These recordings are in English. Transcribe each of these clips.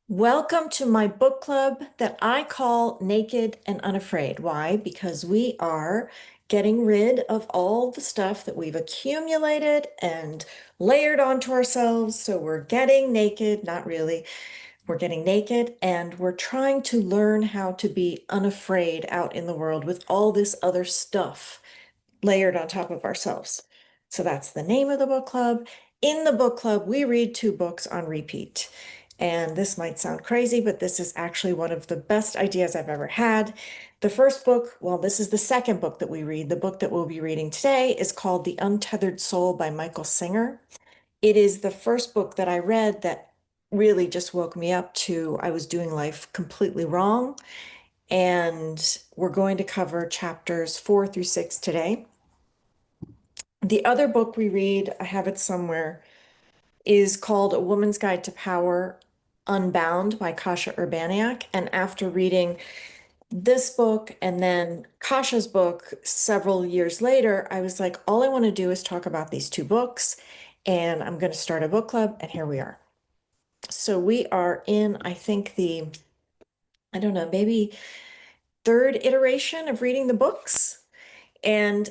Welcome to my book club that I call Naked and Unafraid. Why? Because we are getting rid of all the stuff that we've accumulated and layered onto ourselves. So we're getting naked, not really. We're getting naked and we're trying to learn how to be unafraid out in the world with all this other stuff layered on top of ourselves. So that's the name of the book club. In the book club, we read two books on repeat. And this might sound crazy, but this is actually one of the best ideas I've ever had. The first book, well, this is the second book that we read. The book that we'll be reading today is called The Untethered Soul by Michael Singer. It is the first book that I read that really just woke me up to I was doing life completely wrong. And we're going to cover chapters 4 through 6 today. The other book we read, I have it somewhere, is called A Woman's Guide to Power, Unbound by Kasia Urbaniak. And after reading this book and then Kasia's book several years later, I was like, all I want to do is talk about these two books, and I'm going to start a book club, and here we are. So we are in, I think, I don't know, maybe third iteration of reading the books. And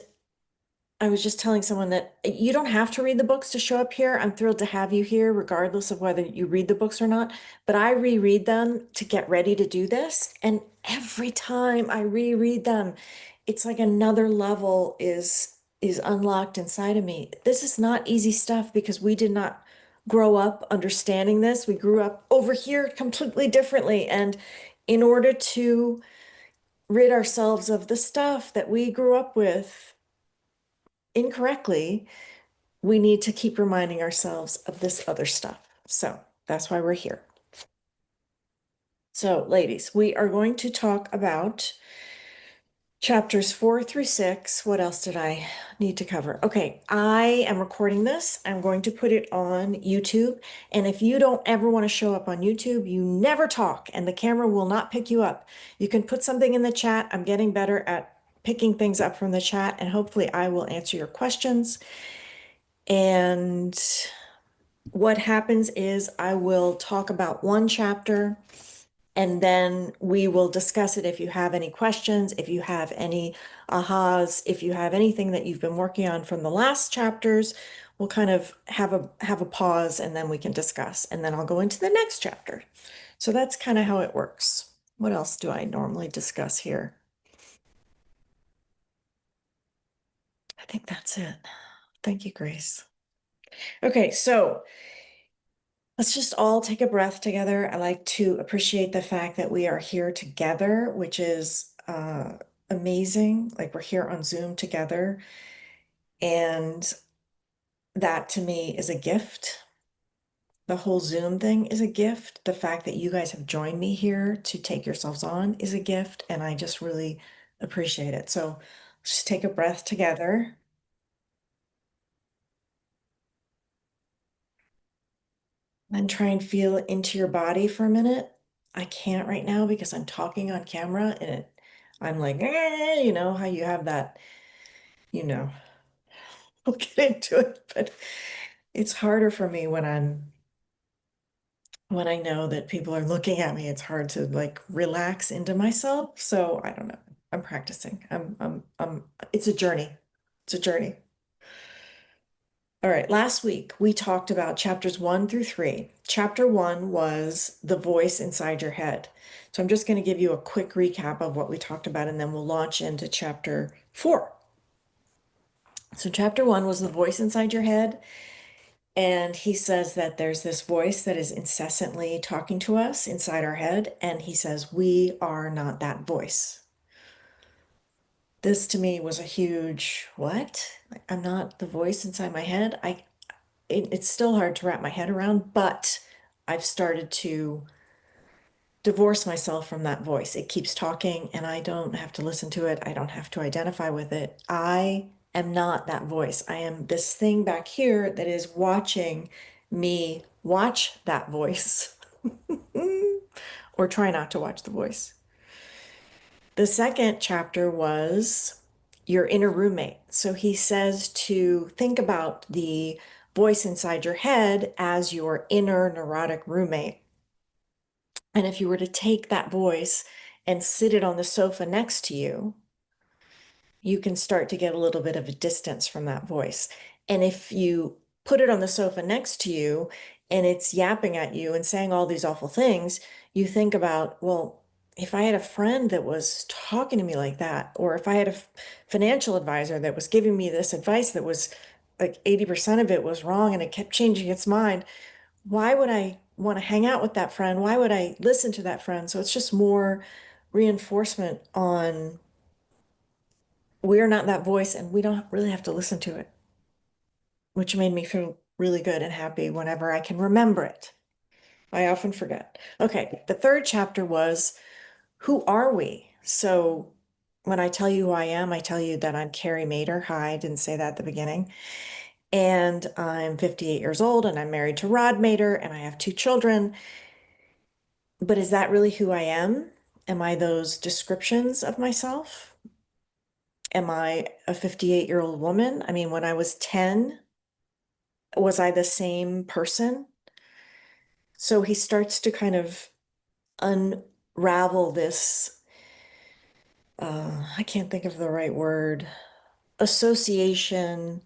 I was just telling someone that you don't have to read the books to show up here. I'm thrilled to have you here, regardless of whether you read the books or not. But I reread them to get ready to do this. And every time I reread them, it's like another level is unlocked inside of me. This is not easy stuff because we did not grow up understanding this. We grew up over here completely differently. And in order to rid ourselves of the stuff that we grew up with incorrectly, we need to keep reminding ourselves of this other stuff. So that's why we're here. So, ladies, we are going to talk about chapters 4 through 6. What else did I need to cover? Okay, I am recording this. I'm going to put it on YouTube. And if you don't ever want to show up on YouTube, you never talk and the camera will not pick you up. You can put something in the chat. I'm getting better at picking things up from the chat, and hopefully I will answer your questions. And what happens is I will talk about one chapter and then we will discuss it if you have any questions, if you have any ahas, if you have anything that you've been working on from the last chapters, we'll kind of have a pause and then we can discuss. And then I'll go into the next chapter. So that's kind of how it works. What else do I normally discuss here? I think that's it. Thank you, Grace. Okay, so let's just all take a breath together. I like to appreciate the fact that we are here together, which is amazing. Like we're here on Zoom together. And that to me is a gift. The whole Zoom thing is a gift. The fact that you guys have joined me here to take yourselves on is a gift. And I just really appreciate it. So just take a breath together and try and feel into your body for a minute. I can't right now because I'm talking on camera and I'm like, you know how you have that, you know, we'll get into it, but it's harder for me when I know that people are looking at me. It's hard to like relax into myself. So I don't know. I'm practicing. It's a journey. It's a journey. All right, last week we talked about chapters 1 through 3. Chapter 1 was the voice inside your head. So I'm just going to give you a quick recap of what we talked about, and then we'll launch into chapter 4. So chapter 1 was the voice inside your head, and he says that there's this voice that is incessantly talking to us inside our head, and he says we are not that voice. This to me was a huge what? I'm not the voice inside my head. It's still hard to wrap my head around, but I've started to divorce myself from that voice. It keeps talking and I don't have to listen to it. I don't have to identify with it. I am not that voice. I am this thing back here that is watching me watch that voice or try not to watch the voice. The second chapter was your inner roommate. So he says to think about the voice inside your head as your inner neurotic roommate. And if you were to take that voice and sit it on the sofa next to you, you can start to get a little bit of a distance from that voice. And if you put it on the sofa next to you and it's yapping at you and saying all these awful things, you think about, well, if I had a friend that was talking to me like that, or if I had a financial advisor that was giving me this advice that was like 80% of it was wrong and it kept changing its mind, why would I want to hang out with that friend? Why would I listen to that friend? So it's just more reinforcement on we're not that voice and we don't really have to listen to it, which made me feel really good and happy whenever I can remember it. I often forget. Okay, the third chapter was who are we? So when I tell you who I am, I tell you that I'm Carrie Mater. Hi, I didn't say that at the beginning. And I'm 58 years old and I'm married to Rod Mater and I have two children. But is that really who I am? Am I those descriptions of myself? Am I a 58-year-old woman? I mean, when I was 10, was I the same person? So he starts to kind of unravel this, I can't think of the right word, association,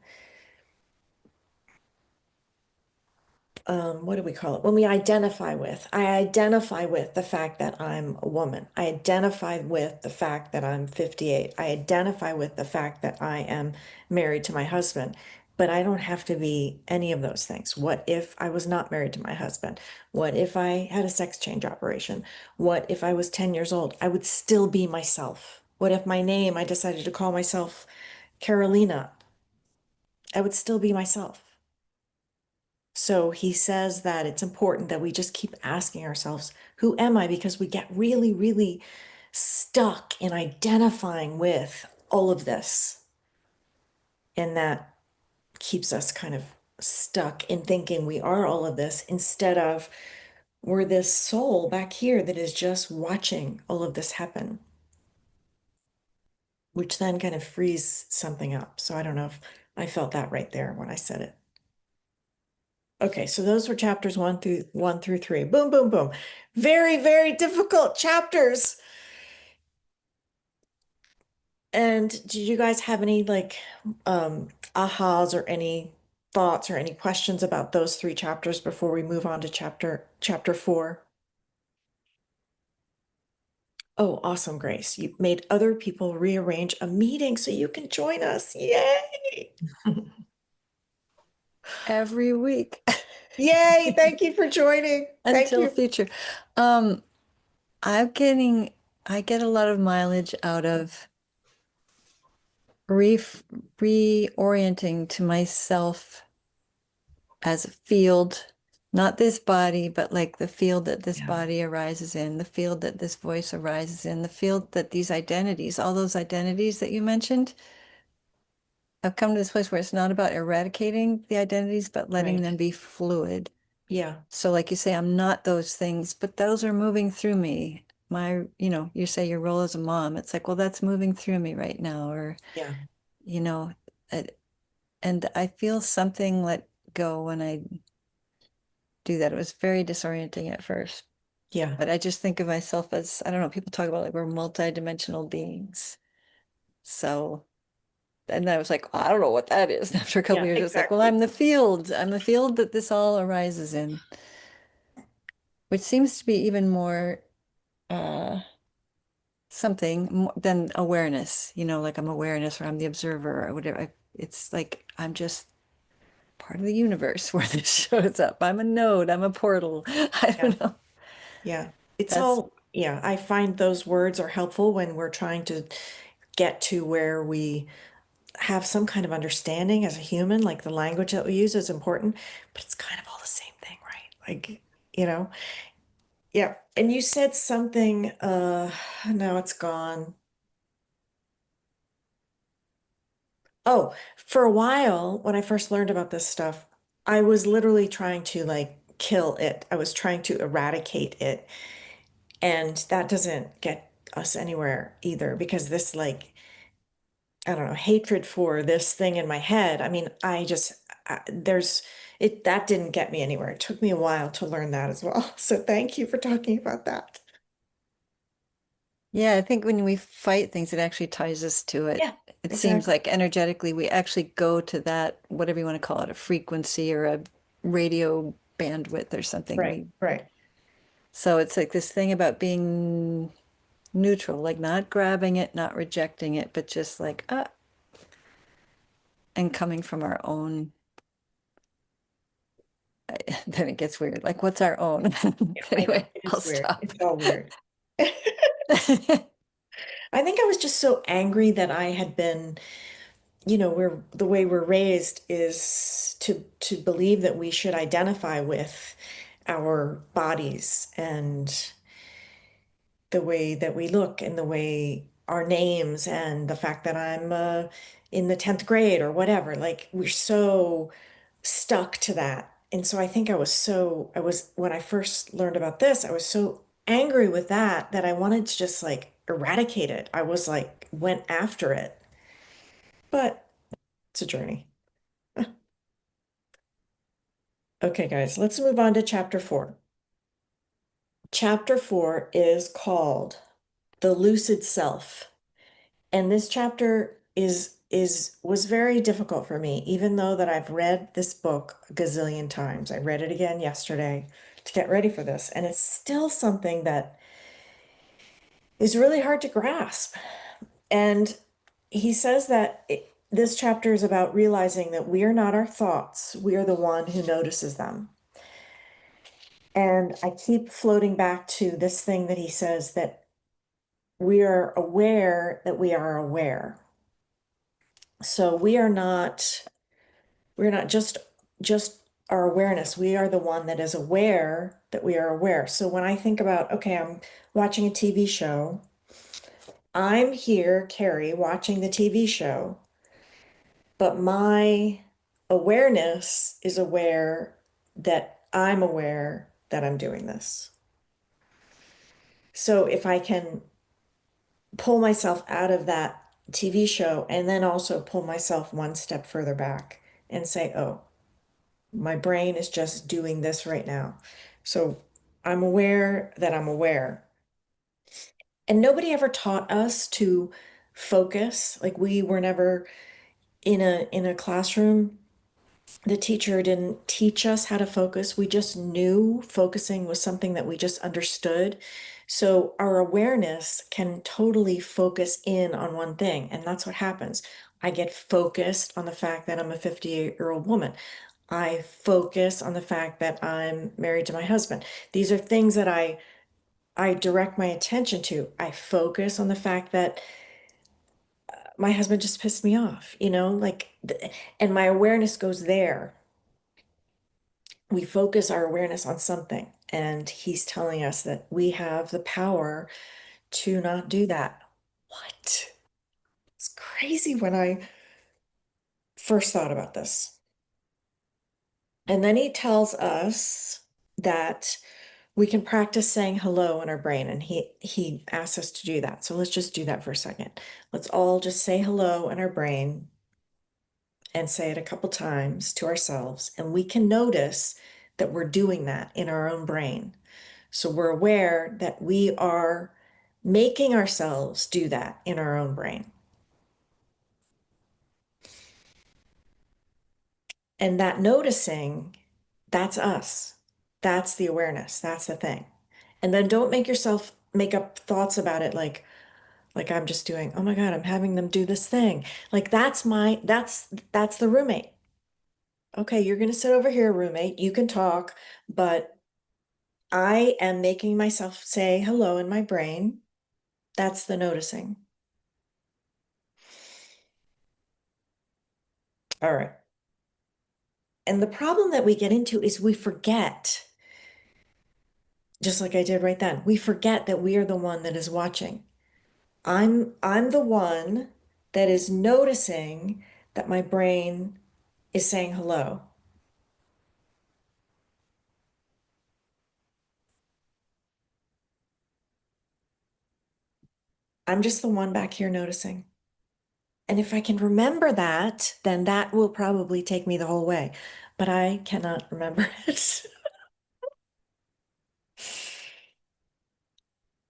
what do we call it? When we identify with, I identify with the fact that I'm a woman. I identify with the fact that I'm 58. I identify with the fact that I am married to my husband. But I don't have to be any of those things. What if I was not married to my husband? What if I had a sex change operation? What if I was 10 years old? I would still be myself. What if my name, I decided to call myself Carolina? I would still be myself. So he says that it's important that we just keep asking ourselves, who am I? Because we get really, really stuck in identifying with all of this. And that keeps us kind of stuck in thinking we are all of this instead of we're this soul back here that is just watching all of this happen, which then kind of frees something up. So I don't know if I felt that right there when I said it. Okay, so those were chapters one through three. Boom, boom, boom. Very, very difficult chapters. And did you guys have any like ahas or any thoughts or any questions about those three chapters before we move on to chapter four? Oh, awesome, Grace. You made other people rearrange a meeting so you can join us. Yay! Every week Yay! Thank you for joining. Thank until you. future. Um, I'm getting, I get a lot of mileage out of re reorienting to myself as a field, not this body, but like the field that this Yeah, body arises in, the field that this voice arises in, the field that these identities, all those identities that you mentioned, I've come to this place where it's not about eradicating the identities, but letting right. them be fluid. Yeah, So like you say, I'm not those things, but those are moving through me. You say your role as a mom. It's like, well, that's moving through me right now. Or, yeah, you know, it, and I feel something let go when I do that. It was very disorienting at first, yeah, but I just think of myself as, I don't know, people talk about like we're multidimensional beings. So, and I was like, well, I don't know what that is. And after a couple yeah, of years, it's like, well, exactly. I'm the field. I'm the field that this all arises in, which seems to be even more uh something more than awareness, like I'm awareness or I'm the observer or whatever. It's like I'm just part of the universe where this shows up. I'm a node, I'm a portal. I Yeah, don't know. yeah. It's That's all, yeah, I find those words are helpful when we're trying to get to where we have some kind of understanding as a human, like the language that we use is important, but it's kind of all the same thing, right? Like, you know, yeah. And you said something, now it's gone. Oh, for a while, when I first learned about this stuff, I was literally trying to like kill it. I was trying to eradicate it. And that doesn't get us anywhere either because this like I don't know, hatred for this thing in my head. I mean, there's it that didn't get me anywhere. It took me a while to learn that as well. So thank you for talking about that. Yeah, I think when we fight things, it actually ties us to it. Yeah, It seems exactly. like energetically we actually go to that, whatever you want to call it, a frequency or a radio bandwidth or something. Right, right. So it's like this thing about being neutral, like not grabbing it, not rejecting it, but just like, and coming from our own. Then it gets weird. Like, what's our own? Yeah, I know. Anyway, It I'll is weird. stop. It's all weird. I think I was just so angry that I had been, we're the way we're raised is to believe that we should identify with our bodies and the way that we look and the way our names and the fact that I'm in the 10th grade or whatever. Like we're so stuck to that. And so I think when I first learned about this, I was so angry with that I wanted to just like eradicate it. I was like, went after it. But it's a journey. Okay, guys, let's move on to chapter 4. Chapter 4 is called The Lucid Self. And this chapter is was very difficult for me, even though that I've read this book a gazillion times. I read it again yesterday to get ready for this, and it's still something that is really hard to grasp. And he says that this chapter is about realizing that we are not our thoughts, we are the one who notices them. And I keep floating back to this thing that he says that we are aware that we are aware. So we're not just our awareness. We are the one that is aware that we are aware. So when I think about, okay, I'm watching a TV show, I'm here, Carrie, watching the TV show, but my awareness is aware that I'm aware that I'm doing this. So if I can pull myself out of that TV show and then also pull myself one step further back and say, oh, my brain is just doing this right now. So I'm aware that I'm aware. And nobody ever taught us to focus. Like we were never in a classroom. The teacher didn't teach us how to focus. We just knew focusing was something that we just understood. So our awareness can totally focus in on one thing. And that's what happens. I get focused on the fact that I'm a 58-year-old woman. I focus on the fact that I'm married to my husband. These are things that I direct my attention to. I focus on the fact that my husband just pissed me off, and my awareness goes there. We focus our awareness on something, and he's telling us that we have the power to not do that. What? It's crazy when I first thought about this. And then he tells us that we can practice saying hello in our brain, and he asks us to do that. So let's just do that for a second. Let's all just say hello in our brain and say it a couple times to ourselves, and we can notice that we're doing that in our own brain. So we're aware that we are making ourselves do that in our own brain. And that noticing, that's us. That's the awareness. That's the thing. And then don't make yourself make up thoughts about it like I'm just doing, oh my God, I'm having them do this thing. Like that's the roommate. Okay, you're gonna sit over here, roommate. You can talk, but I am making myself say hello in my brain. That's the noticing. All right. And the problem that we get into is we forget, just like I did right then, we forget that we are the one that is watching. I'm the one that is noticing that my brain is saying hello. I'm just the one back here noticing. And if I can remember that, then that will probably take me the whole way. But I cannot remember it.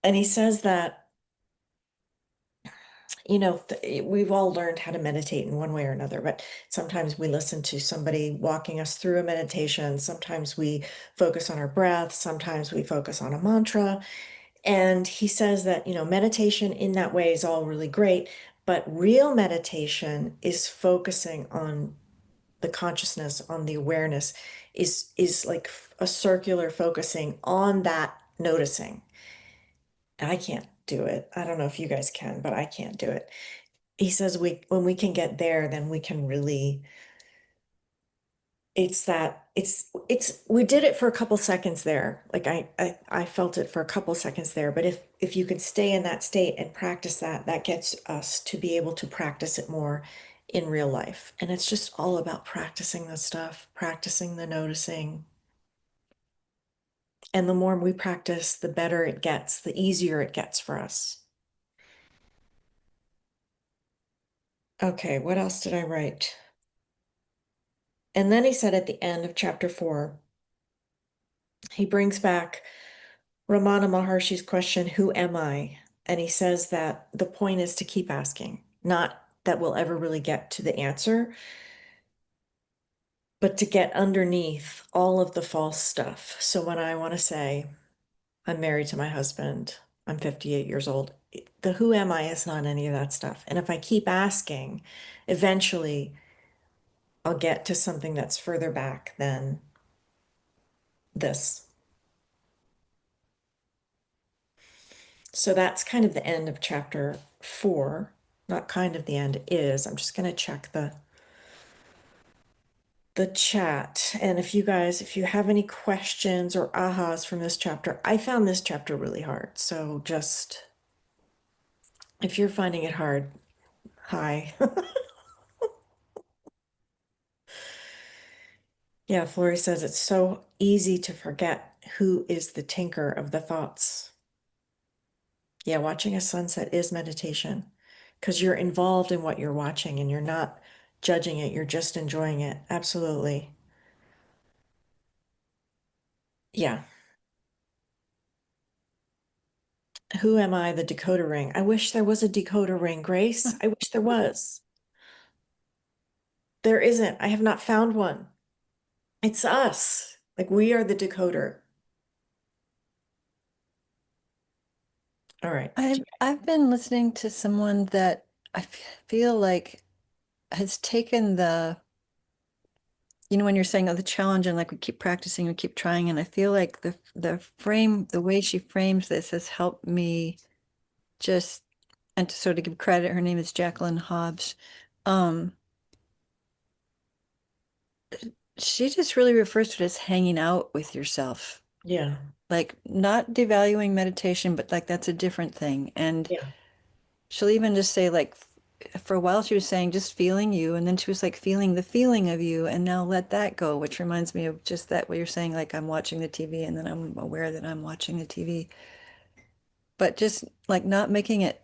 And he says that, we've all learned how to meditate in one way or another, but sometimes we listen to somebody walking us through a meditation. Sometimes we focus on our breath. Sometimes we focus on a mantra. And he says that, meditation in that way is all really great, but real meditation is focusing on the consciousness, on the awareness, is like a circular focusing on that noticing. I can't do it. I don't know if you guys can, but I can't do it. He says when we can get there, then we can really, it's we did it for a couple seconds there. Like I felt it for a couple seconds there, but if you can stay in that state and practice that, that gets us to be able to practice it more in real life. And it's just all about practicing the stuff, practicing the noticing. And the more we practice, the better it gets, the easier it gets for us. Okay, what else did I write? And then he said at the end of chapter 4, he brings back Ramana Maharshi's question, who am I? And he says that the point is to keep asking, not that we'll ever really get to the answer, but to get underneath all of the false stuff. So when I want to say, I'm married to my husband, I'm 58 years old, the who am I is not any of that stuff. And if I keep asking, eventually I'll get to something that's further back than this. So that's kind of the end of chapter 4. Not kind of the end, is. I'm just going to check the chat. And if you have any questions or ahas from this chapter, I found this chapter really hard. So just if you're finding it hard, hi. Yeah, Flory says it's so easy to forget who is the tinker of the thoughts. Yeah, watching a sunset is meditation because you're involved in what you're watching and you're not judging it, you're just enjoying it. Absolutely. Yeah. Who am I, the decoder ring? I wish there was a decoder ring, Grace. I wish there was. There isn't. I have not found one. It's us. Like we are the decoder. All right. I've been listening to someone that feel like has taken the, when you're saying, oh, the challenge and like we keep practicing, we keep trying, and I feel like the way she frames this has helped me just, and to sort of give credit, her name is Jacqueline Hobbs. Um, she just really refers to it as hanging out with yourself, Yeah. like not devaluing meditation, but like that's a different thing. And Yeah. she'll even just say like for a while she was saying just feeling you, and then she was like feeling the feeling of you, and now let that go, which reminds me of just that what you're saying, like I'm watching the TV and then I'm aware that I'm watching the TV. But just like not making it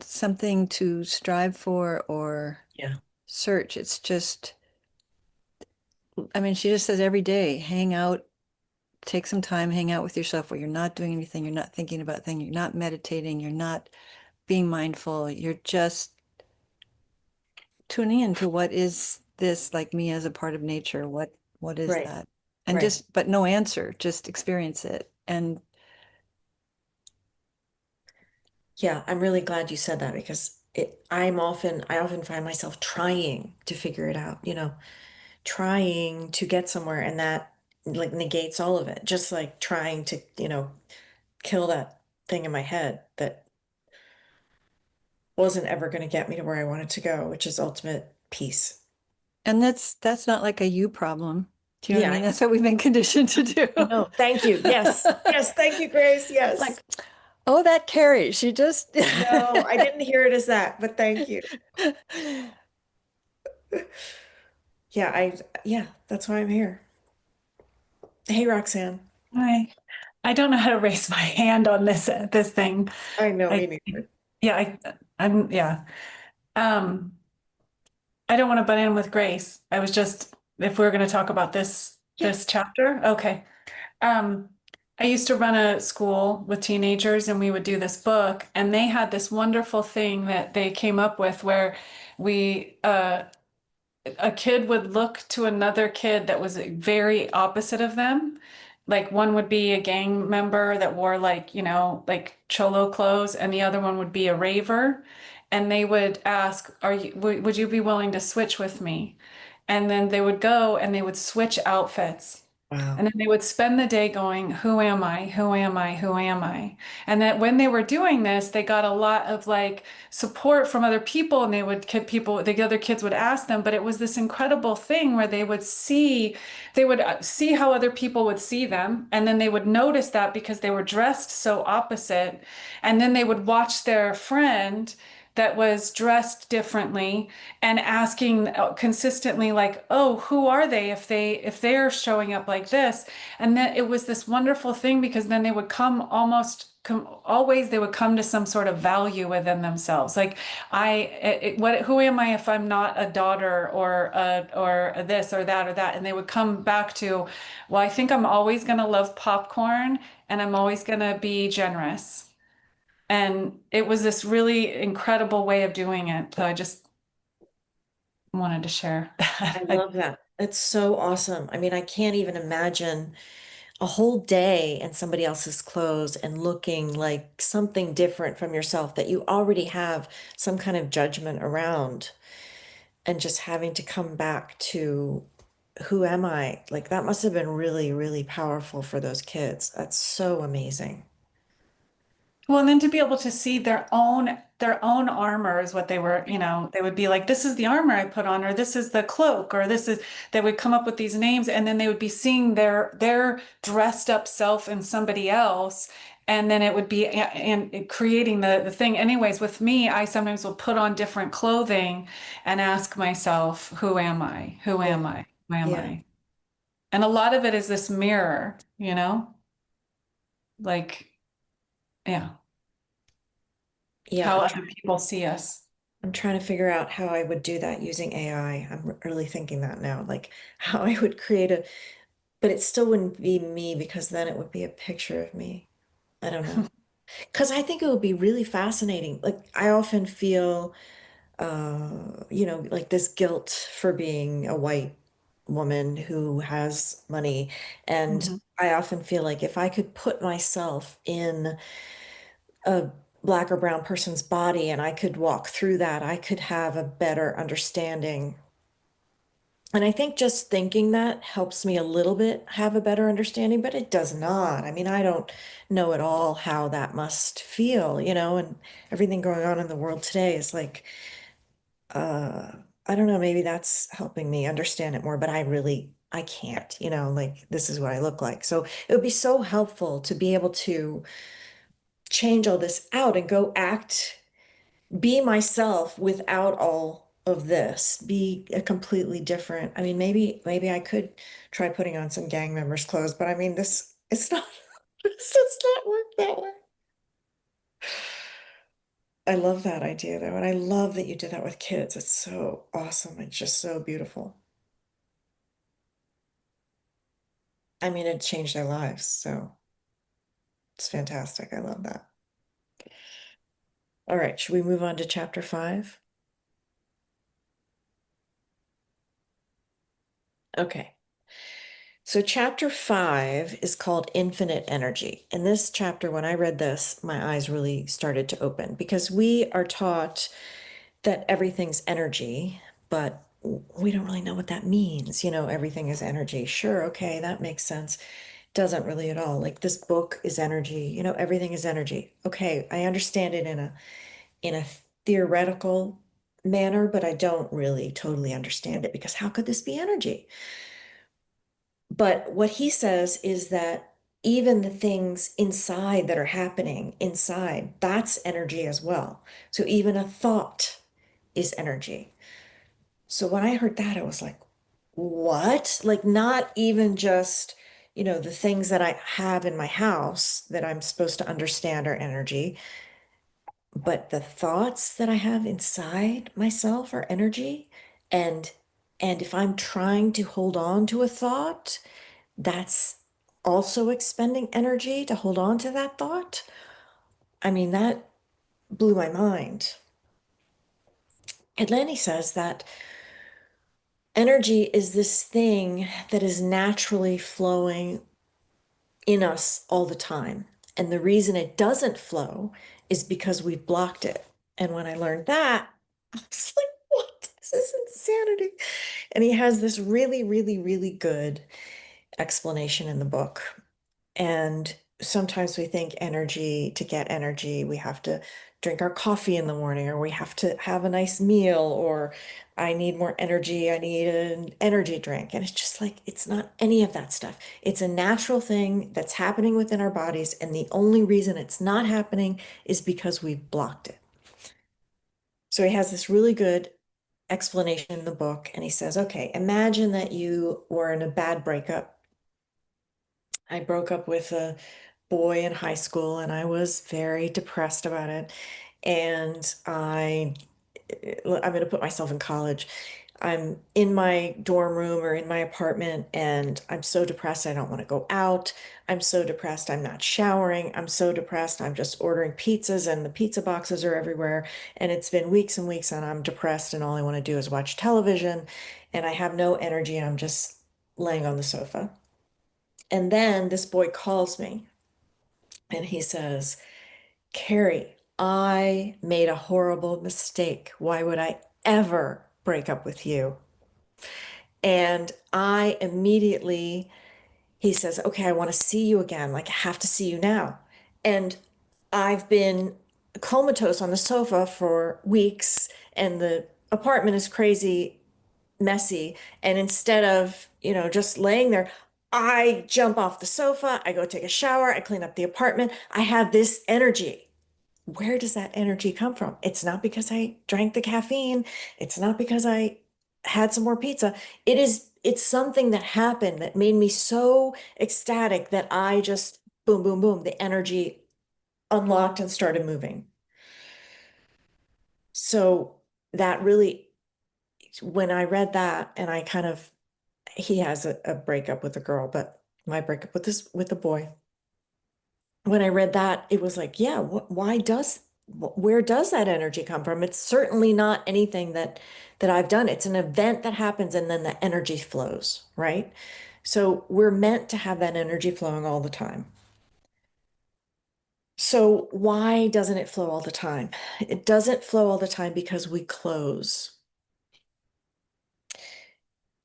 something to strive for or Yeah. search. It's just, I mean, she just says every day, hang out, take some time, hang out with yourself where you're not doing anything, you're not thinking about things, you're not meditating, you're not being mindful, you're just tuning into what is this, like me as a part of nature, what is Right. that? And Right. just, but no answer, just experience it. And Yeah, I'm really glad you said that because I often find myself trying to figure it out, trying to get somewhere and that like negates all of it. Just like trying to, kill that thing in my head that wasn't ever going to get me to where I wanted to go, which is ultimate peace. that's not like a you problem. Do you know what I Yeah, mean? That's what we've been conditioned to do. I know. Thank you. Yes. Yes. Thank you, Grace. Yes. Like, oh, that Carrie, she just No, I didn't hear it as that, but thank you. Yeah, yeah, that's why I'm here. Hey, Roxanne. I don't know how to raise my hand on this thing. I know, me I neither. yeah, I'm yeah. I don't want to butt in with Grace. I was just, if we're going to talk about Yeah. this chapter, okay. Um, I used to run a school with teenagers and we would do this book, and they had this wonderful thing that they came up with where we a kid would look to another kid that was very opposite of them. Like one would be a gang member that wore like, like cholo clothes, and the other one would be a raver. And they would ask, would you be willing to switch with me? And then they would go and they would switch outfits. And Wow. then they would spend the day going, who am I? Who am I? Who am I? And that when they were doing this, they got a lot of like support from other people, and the other kids would ask them, but it was this incredible thing where they would see how other people would see them. And then they would notice that because they were dressed so opposite. And then they would watch their friend that was dressed differently and asking consistently like, oh, who are they if they're showing up like this? And then it was this wonderful thing because then they would always they would come to some sort of value within themselves. Like who am I if I'm not a daughter or a this or that or that? And they would come back to, well, I think I'm always going to love popcorn and I'm always going to be generous. And it was this really incredible way of doing it. So I just wanted to share I that. love that. It's so awesome. I mean, I can't even imagine a whole day in somebody else's clothes and looking like something different from yourself that you already have some kind of judgment around, and just having to come back to who am I? Like that must have been really, really powerful for those kids. That's so amazing. Well, and then to be able to see their own armor is what they were, they would be like, this is the armor I put on, or this is the cloak, or this is they would come up with these names, and then they would be seeing their dressed up self in somebody else. And then it would be and creating the thing. Anyways, with me, I sometimes will put on different clothing and ask myself, who am I? Who am Yeah. I? Who am Yeah. I? And a lot of it is this mirror, like, yeah, Yeah. how other people see us. I'm trying to figure out how I would do that using AI. I'm really thinking that now, like how I would create a, but it still wouldn't be me because then it would be a picture of me. I don't know. Because I think it would be really fascinating. Like I often feel, like this guilt for being a white woman who has money. And Mhm. I often feel like if I could put myself in a black or brown person's body and I could walk through that, I could have a better understanding. And I think just thinking that helps me a little bit have a better understanding, but it does not. I mean, I don't know at all how that must feel, and everything going on in the world today is like, uh, I don't know, maybe that's helping me understand it more, but I can't, like this is what I look like. So it would be so helpful to be able to change all this out and go act, be myself without all of this, be a completely different. I mean, maybe I could try putting on some gang members' clothes, but I mean, this it's not this does not work that way. I love that idea though, and I love that you did that with kids. It's so awesome. It's just so beautiful. I mean, it changed their lives, so it's fantastic. I love that. All right, should we move on to chapter 5? Okay. So, chapter 5 is called Infinite Energy. In this chapter, when I read this, my eyes really started to open because we are taught that everything's energy, but we don't really know what that means. Everything is energy. Sure, okay, that makes sense. Doesn't really at all. Like this book is energy, everything is energy. Okay, I understand it in a theoretical manner, but I don't really totally understand it because how could this be energy? But what he says is that even the things inside that are happening inside, that's energy as well. So even a thought is energy. So when I heard that, I was like, what? Like, not even just, the things that I have in my house that I'm supposed to understand are energy, but the thoughts that I have inside myself are energy. And if I'm trying to hold on to a thought, that's also expending energy to hold on to that thought. I mean, that blew my mind. And then he says that energy is this thing that is naturally flowing in us all the time. And the reason it doesn't flow is because we've blocked it. And when I learned that, I was like, what? This is insanity. And he has this really, really, really good explanation in the book. And sometimes we think energy, to get energy, we have to drink our coffee in the morning, or we have to have a nice meal, or I need more energy, I need an energy drink. And it's just like, it's not any of that stuff. It's a natural thing that's happening within our bodies. And the only reason it's not happening is because we've blocked it. So he has this really good explanation in the book. And he says, okay, imagine that you were in a bad breakup. I broke up with a boy in high school and I was very depressed about it. And I'm going to put myself in college. I'm in my dorm room or in my apartment and I'm so depressed. I don't want to go out. I'm so depressed. I'm not showering. I'm so depressed. I'm just ordering pizzas and the pizza boxes are everywhere. And it's been weeks and weeks and I'm depressed and all I want to do is watch television and I have no energy. I'm just laying on the sofa. And then this boy calls me and he says, Carrie, I made a horrible mistake. Why would I ever break up with you? And I immediately, he says, okay, I want to see you again. Like, I have to see you now. And I've been comatose on the sofa for weeks, and the apartment is crazy messy. And instead of, just laying there, I jump off the sofa, I go take a shower, I clean up the apartment. I have this energy. Where does that energy come from? It's not because I drank the caffeine. It's not because I had some more pizza. It's something that happened that made me so ecstatic that I just boom, boom, boom, the energy unlocked and started moving. So that really, when I read that and he has a breakup with a girl, but my breakup with a boy. When I read that, it was like, yeah, where does that energy come from? It's certainly not anything that I've done. It's an event that happens and then the energy flows, right? So we're meant to have that energy flowing all the time. So why doesn't it flow all the time? It doesn't flow all the time because we close.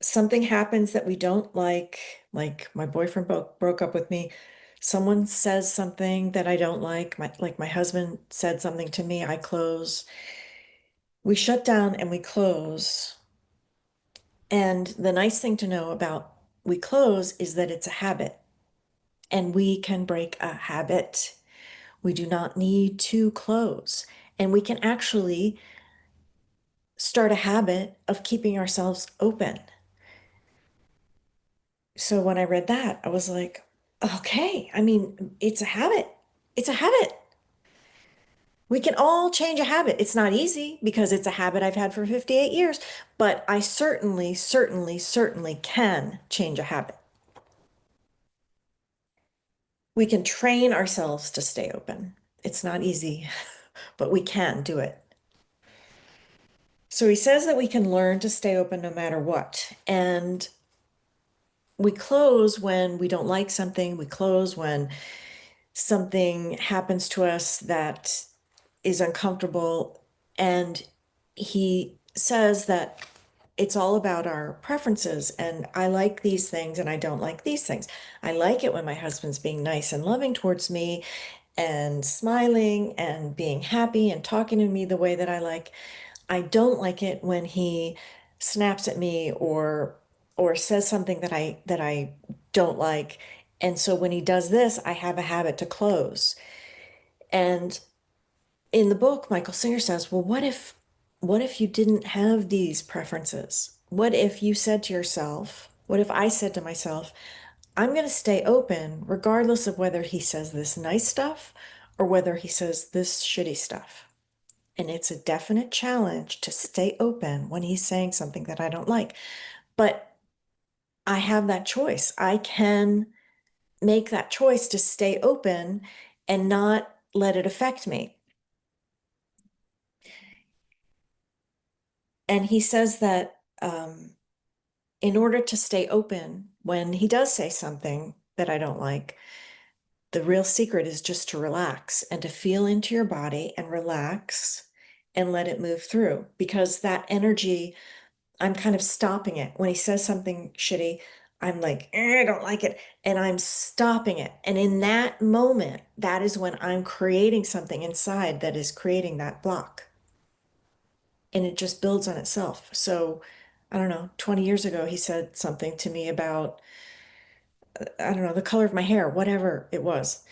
Something happens that we don't like my boyfriend broke up with me. Someone says something that I don't like my husband said something to me, I close. We shut down and we close. And the nice thing to know about we close is that it's a habit and we can break a habit. We do not need to close. And we can actually start a habit of keeping ourselves open. So when I read that, I was like, okay, I mean, it's a habit. It's a habit. We can all change a habit. It's not easy because it's a habit I've had for 58 years, but I certainly, certainly, certainly can change a habit. We can train ourselves to stay open. It's not easy, but we can do it. So he says that we can learn to stay open no matter what. And we close when we don't like something. We close when something happens to us that is uncomfortable. And he says that it's all about our preferences. And I like these things and I don't like these things. I like it when my husband's being nice and loving towards me and smiling and being happy and talking to me the way that I like. I don't like it when he snaps at me or says something that I don't like. And so when he does this, I have a habit to close. And in the book, Michael Singer says, well, what if you didn't have these preferences? What if you said to yourself, what if I said to myself, I'm going to stay open regardless of whether he says this nice stuff or whether he says this shitty stuff. And it's a definite challenge to stay open when he's saying something that I don't like. But I have that choice. I can make that choice to stay open and not let it affect me. And he says that in order to stay open when he does say something that I don't like, the real secret is just to relax and to feel into your body and relax and let it move through, because that energy, I'm kind of stopping it. When he says something shitty, I'm like, I don't like it. And I'm stopping it. And in that moment, that is when I'm creating something inside that is creating that block. And it just builds on itself. So I don't know, 20 years ago, he said something to me about, I don't know, the color of my hair, whatever it was.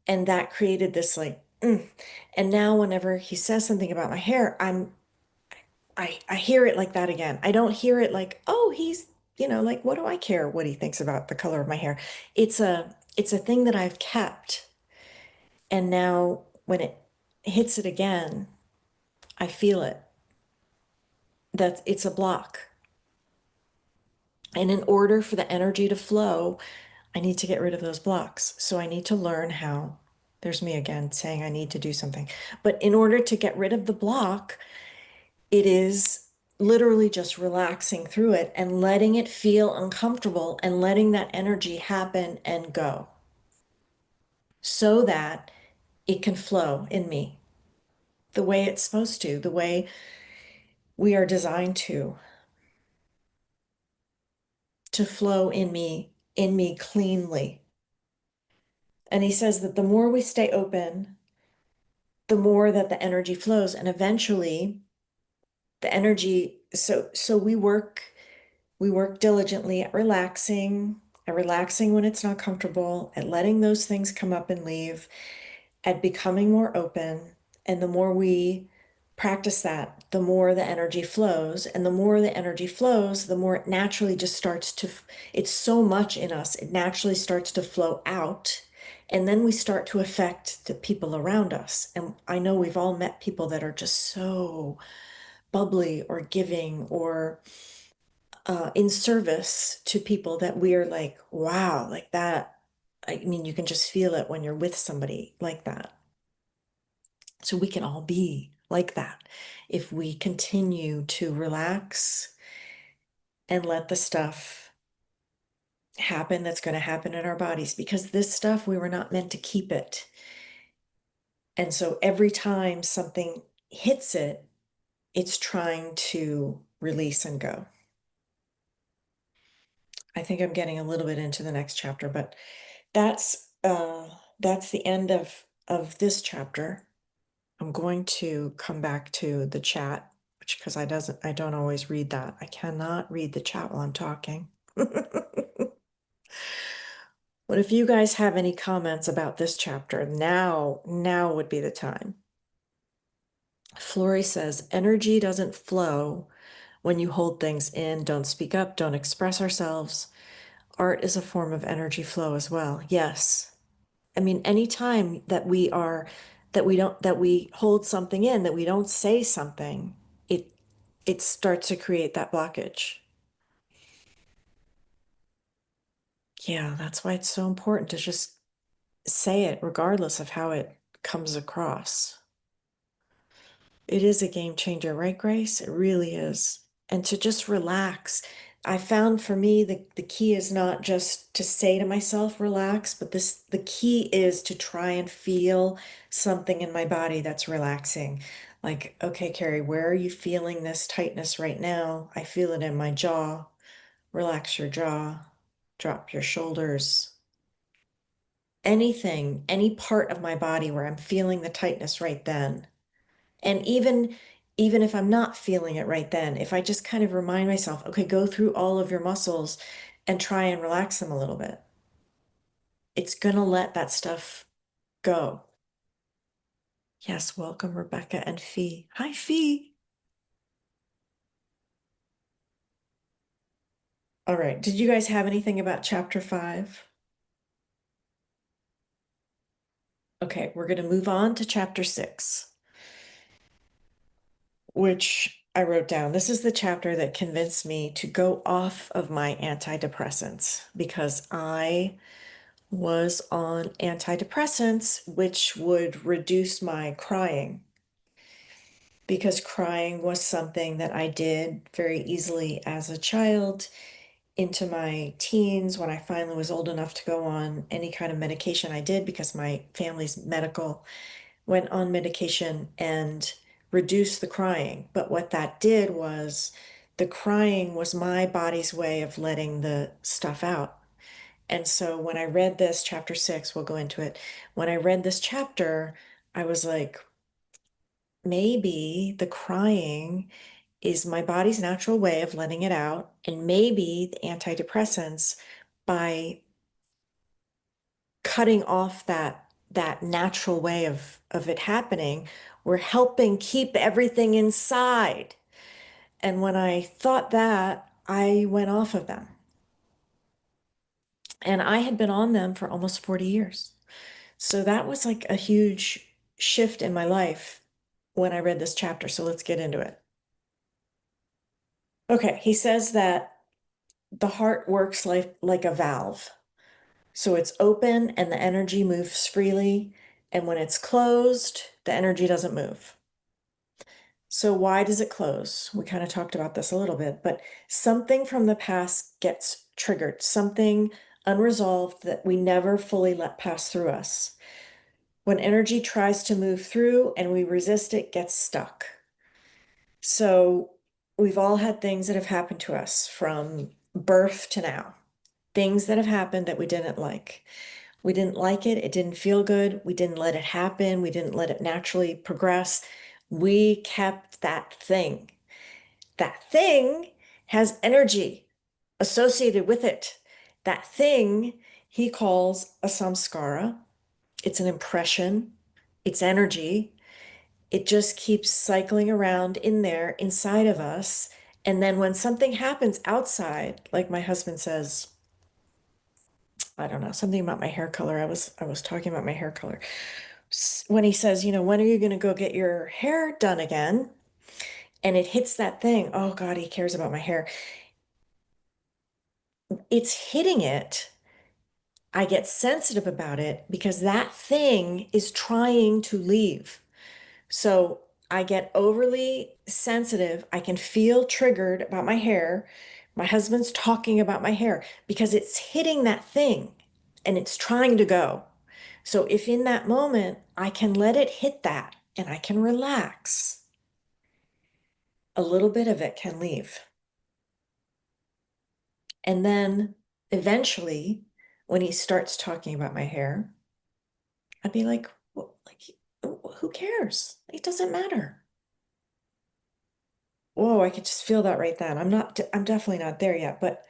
And that created this like, And now whenever he says something about my hair, I hear it like that again. I don't hear it like, oh, he's, like, what do I care what he thinks about the color of my hair? It's a thing that I've kept. And now when it hits it again, I feel it. That it's a block. And in order for the energy to flow, I need to get rid of those blocks. So I need to learn how. There's me again saying I need to do something. But in order to get rid of the block, it is literally just relaxing through it and letting it feel uncomfortable and letting that energy happen and go so that it can flow in me the way it's supposed to, the way we are designed to flow in me cleanly. And he says that the more we stay open, the more that the energy flows, and eventually the energy, so we work diligently at relaxing when it's not comfortable, at letting those things come up and leave, at becoming more open. And the more we practice that, the more the energy flows. And the more the energy flows, the more it naturally just starts to, it's so much in us, it naturally starts to flow out. And then we start to affect the people around us. And I know we've all met people that are just so bubbly or giving or in service to people that we are like, wow, like that. I mean, you can just feel it when you're with somebody like that. So we can all be like that if we continue to relax and let the stuff happen that's going to happen in our bodies, because this stuff, we were not meant to keep it. And so every time something hits it, it's trying to release and go. I think I'm getting a little bit into the next chapter, but that's the end of this chapter. I'm going to come back to the chat, which because I don't always read that. I cannot read the chat while I'm talking. But if you guys have any comments about this chapter, now would be the time. Flory says, energy doesn't flow when you hold things in, don't speak up, don't express ourselves. Art is a form of energy flow as well. Yes. I mean, anytime that we hold something in, that we don't say something, it starts to create that blockage. Yeah, that's why it's so important to just say it regardless of how it comes across. It is a game changer, right, Grace? It really is. And to just relax. I found for me the key is not just to say to myself, relax, but the key is to try and feel something in my body that's relaxing. Like, okay, Carrie, where are you feeling this tightness right now? I feel it in my jaw. Relax your jaw, drop your shoulders. Anything, any part of my body where I'm feeling the tightness right then. And even if I'm not feeling it right then, if I just kind of remind myself, okay, go through all of your muscles and try and relax them a little bit, it's gonna let that stuff go. Yes, welcome Rebecca and Fee. Hi, Fee. All right, did you guys have anything about chapter 5? Okay, we're gonna move on to chapter 6. which I wrote down. This is the chapter that convinced me to go off of my antidepressants because I was on antidepressants, which would reduce my crying because crying was something that I did very easily as a child into my teens. When I finally was old enough to go on any kind of medication, I did because my family's medical went on medication and reduced the crying. But what that did was the crying was my body's way of letting the stuff out. And so when I read this, chapter 6, we'll go into it. When I read this chapter, I was like, maybe the crying is my body's natural way of letting it out. And maybe the antidepressants, by cutting off that natural way of it happening, were helping keep everything inside. And when I thought that, I went off of them. And I had been on them for almost 40 years. So that was like a huge shift in my life when I read this chapter. So let's get into it. Okay, he says that the heart works like a valve. So it's open and the energy moves freely. And when it's closed, the energy doesn't move. So why does it close? We kind of talked about this a little bit, but something from the past gets triggered, something unresolved that we never fully let pass through us. When energy tries to move through and we resist it, gets stuck. So we've all had things that have happened to us from birth to now, things that have happened that we didn't like. We didn't like it. It didn't feel good. We didn't let it happen. We didn't let it naturally progress. We kept that thing. That thing has energy associated with it. That thing he calls a samskara. It's an impression. It's energy. It just keeps cycling around in there inside of us. And then when something happens outside, like my husband says, I don't know, something about my hair color. I was talking about my hair color. When he says, when are you going to go get your hair done again? And it hits that thing. Oh God, he cares about my hair. It's hitting it. I get sensitive about it because that thing is trying to leave. So I get overly sensitive. I can feel triggered about my hair. My husband's talking about my hair because it's hitting that thing and it's trying to go. So if in that moment I can let it hit that and I can relax, a little bit of it can leave. And then eventually, when he starts talking about my hair, I'd be like, well, like, who cares? It doesn't matter. Whoa, I could just feel that right then. I'm definitely not there yet, but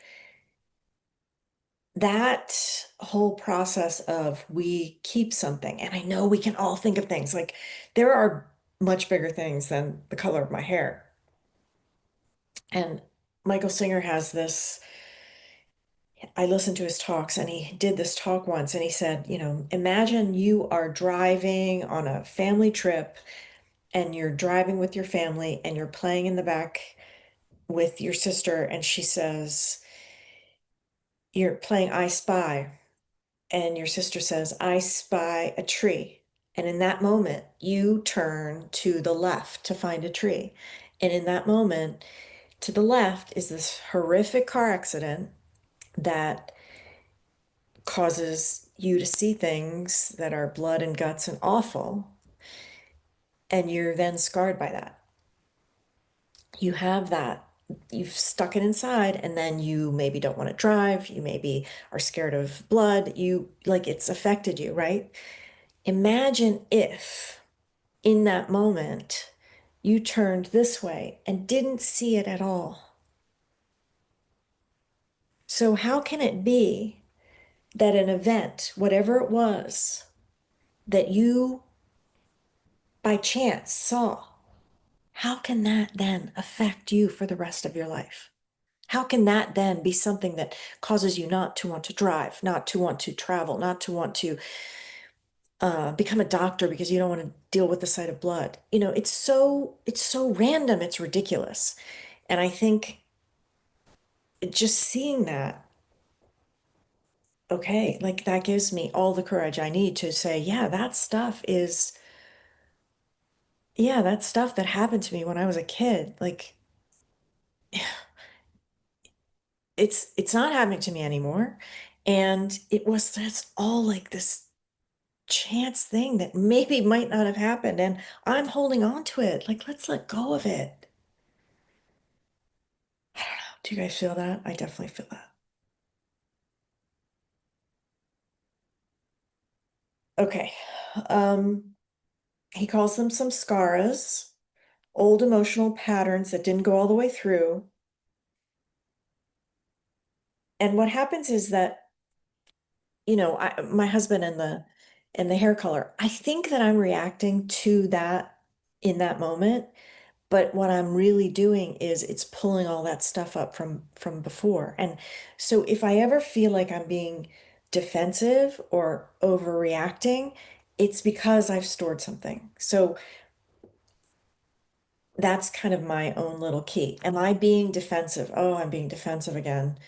that whole process of we keep something, and I know we can all think of things like there are much bigger things than the color of my hair. And Michael Singer has this, I listened to his talks and he did this talk once and he said, imagine you are driving on a family trip and you're driving with your family and you're playing in the back with your sister and she says, you're playing I Spy, and your sister says, I spy a tree. And in that moment, you turn to the left to find a tree. And in that moment, to the left is this horrific car accident that causes you to see things that are blood and guts and awful. And you're then scarred by that. You have that. You've stuck it inside, and then you maybe don't want to drive. You maybe are scared of blood. You like it's affected you, right? Imagine if in that moment you turned this way and didn't see it at all. So, how can it be that an event, whatever it was, that you by chance saw, how can that then affect you for the rest of your life? How can that then be something that causes you not to want to drive, not to want to travel, not to want to become a doctor because you don't want to deal with the sight of blood. It's so random, it's ridiculous. And I think just seeing that, okay, like that gives me all the courage I need to say, yeah, that stuff that happened to me when I was a kid, like it's not happening to me anymore. And that's all like this chance thing that maybe might not have happened. And I'm holding on to it. Like, let's let go of it. I don't know. Do you guys feel that? I definitely feel that. Okay. Um, he calls them samskaras, old emotional patterns that didn't go all the way through. And what happens is that, my husband and the hair color, I think that I'm reacting to that in that moment. But what I'm really doing is it's pulling all that stuff up from before. And so if I ever feel like I'm being defensive or overreacting, it's because I've stored something. So that's kind of my own little key. Am I being defensive? Oh, I'm being defensive again.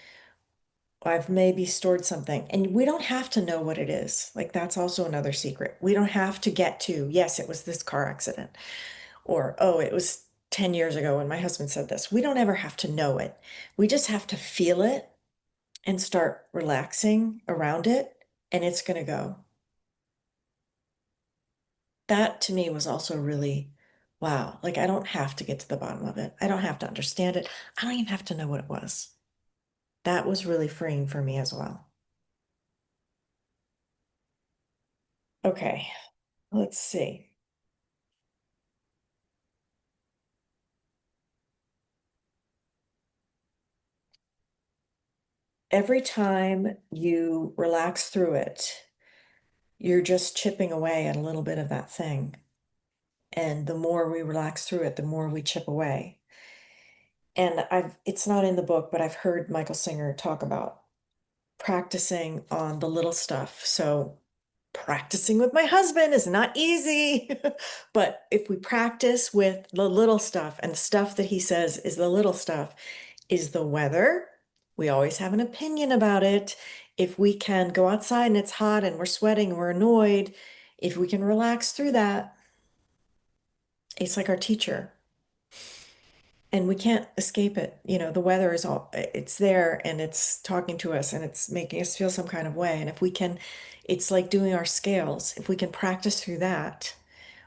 I've maybe stored something. And we don't have to know what it is. Like that's also another secret. We don't have to get to, yes, it was this car accident. Or, oh, it was 10 years ago when my husband said this. We don't ever have to know it. We just have to feel it and start relaxing around it, and it's going to go. That to me was also really, wow. Like, I don't have to get to the bottom of it. I don't have to understand it. I don't even have to know what it was. That was really freeing for me as well. Okay, let's see. Every time you relax through it, you're just chipping away at a little bit of that thing. And the more we relax through it, the more we chip away. And it's not in the book, but I've heard Michael Singer talk about practicing on the little stuff. So practicing with my husband is not easy, but if we practice with the little stuff, and the stuff that he says is the little stuff, is the weather. We always have an opinion about it. If we can go outside and it's hot and we're sweating, we're annoyed, if we can relax through that, it's like our teacher. And we can't escape it. The weather it's there and it's talking to us and it's making us feel some kind of way. And if we can, it's like doing our scales. If we can practice through that,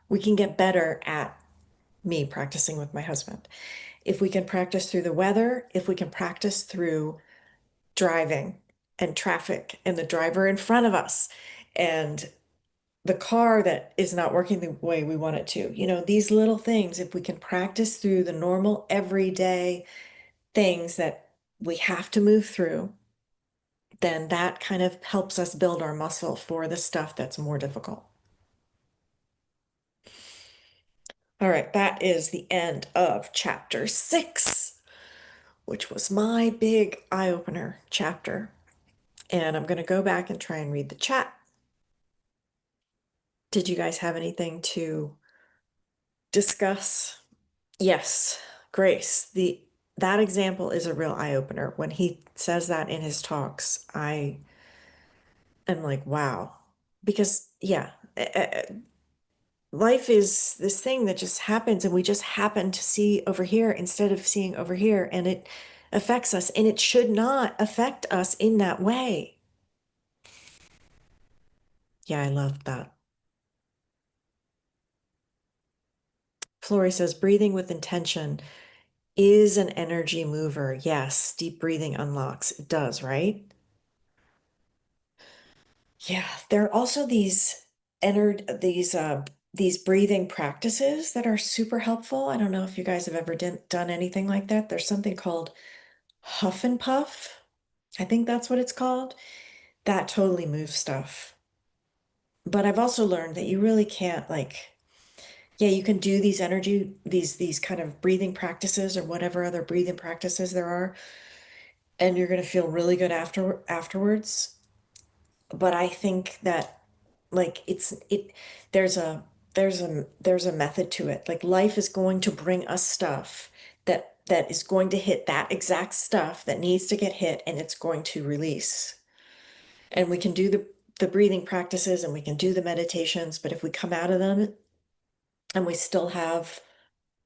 we can get better at me practicing with my husband. If we can practice through the weather, if we can practice through driving and traffic and the driver in front of us and the car that is not working the way we want it to. These little things, if we can practice through the normal everyday things that we have to move through, then that kind of helps us build our muscle for the stuff that's more difficult. All right, that is the end of chapter 6, which was my big eye-opener chapter. And I'm going to go back and try and read the chat. Did you guys have anything to discuss? Yes, Grace, that example is a real eye-opener. When he says that in his talks, I am like, wow. Because yeah, life is this thing that just happens and we just happen to see over here instead of seeing over here, and it affects us, and it should not affect us in that way. Yeah, I love that. Flory says breathing with intention is an energy mover. Yes, deep breathing unlocks. It does, right? Yeah, there are also these breathing practices that are super helpful. I don't know if you guys have ever done anything like that. There's something called huff and puff. I think that's what it's called. That totally moves stuff. But I've also learned that you really can't yeah, you can do these kind of breathing practices or whatever other breathing practices there are, and you're going to feel really good afterwards. But I think that Like there's a there's a method to it. Like life is going to bring us stuff that is going to hit that exact stuff that needs to get hit, and it's going to release. And we can do the breathing practices and we can do the meditations, but if we come out of them and we still have